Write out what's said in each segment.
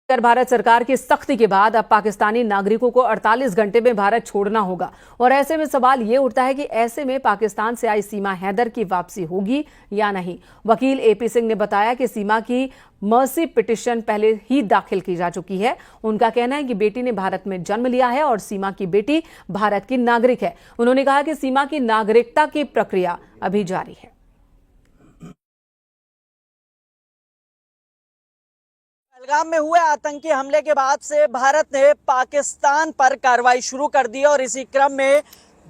भारत सरकार की सख्ती के बाद अब पाकिस्तानी नागरिकों को 48 घंटे में भारत छोड़ना होगा और ऐसे में सवाल ये उठता है कि ऐसे में पाकिस्तान से आई सीमा हैदर की वापसी होगी या नहीं। वकील एपी सिंह ने बताया कि सीमा की मर्सी पिटीशन पहले ही दाखिल की जा चुकी है। उनका कहना है कि बेटी ने भारत में जन्म लिया है और सीमा की बेटी भारत की नागरिक है। उन्होंने कहा कि सीमा की नागरिकता की प्रक्रिया अभी जारी है। पहलगाम में हुए आतंकी हमले के बाद से भारत ने पाकिस्तान पर कार्रवाई शुरू कर दी और इसी क्रम में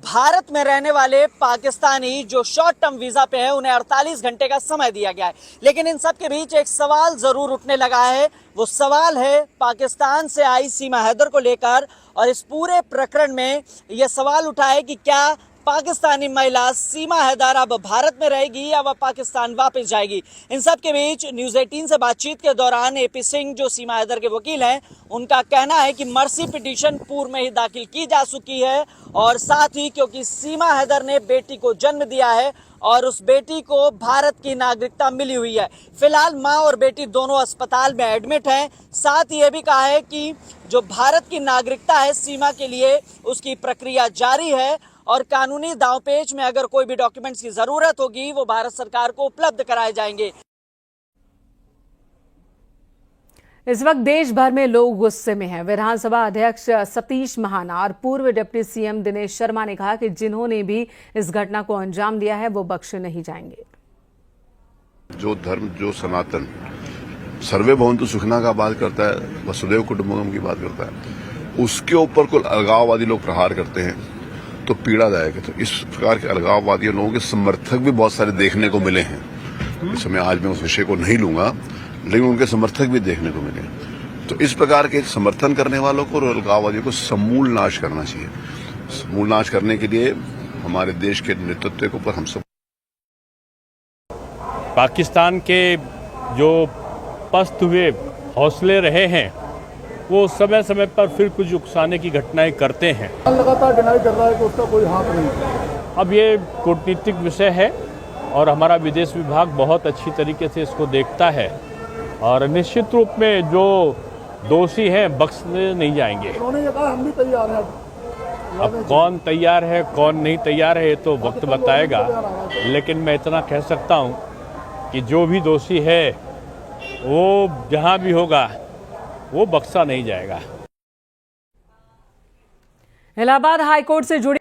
भारत में रहने वाले पाकिस्तानी जो शॉर्ट टर्म वीजा पे हैं उन्हें 48 घंटे का समय दिया गया है। लेकिन इन सब के बीच एक सवाल जरूर उठने लगा है। वो सवाल है पाकिस्तान से आई सीमा हैदर को लेकर और इस पूरे प्रकरण में यह सवाल उठा है कि क्या पाकिस्तानी महिला सीमा हैदर अब भारत में रहेगी या वह पाकिस्तान वापस जाएगी। इन सब के बीच न्यूज़ 18 से बातचीत के दौरान एपी सिंह जो सीमा हैदर के वकील हैं, उनका कहना है कि मर्सी पिटीशन पूर्व में ही दाखिल की जा चुकी है और साथ ही क्योंकि सीमा हैदर ने बेटी को जन्म दिया है और उस बेटी को भारत की नागरिकता मिली हुई है। फिलहाल माँ और बेटी दोनों अस्पताल में एडमिट हैं। साथ ही ये भी कहा है कि जो भारत की नागरिकता है सीमा के लिए उसकी प्रक्रिया जारी है और कानूनी दांवपेच में अगर कोई भी डॉक्यूमेंट्स की जरूरत होगी वो भारत सरकार को उपलब्ध कराए जाएंगे। इस वक्त देश भर में लोग गुस्से में हैं। विधानसभा अध्यक्ष सतीश महाना और पूर्व डिप्टी सीएम दिनेश शर्मा ने कहा कि जिन्होंने भी इस घटना को अंजाम दिया है वो बख्शे नहीं जाएंगे। जो धर्म, जो सनातन सर्वे भवन्तु सुखिनः का बात करता है, वसुधैव कुटुम्बकम की बात करता है, उसके ऊपर कुछ अलगाववादी लोग प्रहार करते हैं तो पीड़ादायक है। तो इस प्रकार के अलगाववादी लोगों के समर्थक भी बहुत सारे देखने को मिले हैं। इस समय आज मैं उस विषय को नहीं लूंगा, लेकिन उनके समर्थक भी देखने को मिले। तो इस प्रकार के समर्थन करने वालों को और अलगाववादियों को समूल नाश करना चाहिए। समूल नाश करने के लिए हमारे देश के नेतृत्व के ऊपर हम सब पाकिस्तान के जो पस्त हुए हौसले रहे हैं वो समय समय पर फिर कुछ उकसाने की घटनाएं करते हैं। लगातार डिनाई कर रहा है कि उसका कोई हाथ नहीं। अब ये कूटनीतिक विषय है और हमारा विदेश विभाग बहुत अच्छी तरीके से इसको देखता है और निश्चित रूप में जो दोषी हैं बख्शे नहीं जाएंगे। उन्होंने ये कहा हम भी तैयार हैं। अब कौन तैयार है कौन नहीं तैयार है ये तो वक्त बताएगा, लेकिन मैं इतना कह सकता हूँ कि जो भी दोषी है वो जहाँ भी होगा वो बख्शा नहीं जाएगा। इलाहाबाद हाईकोर्ट से जुड़ी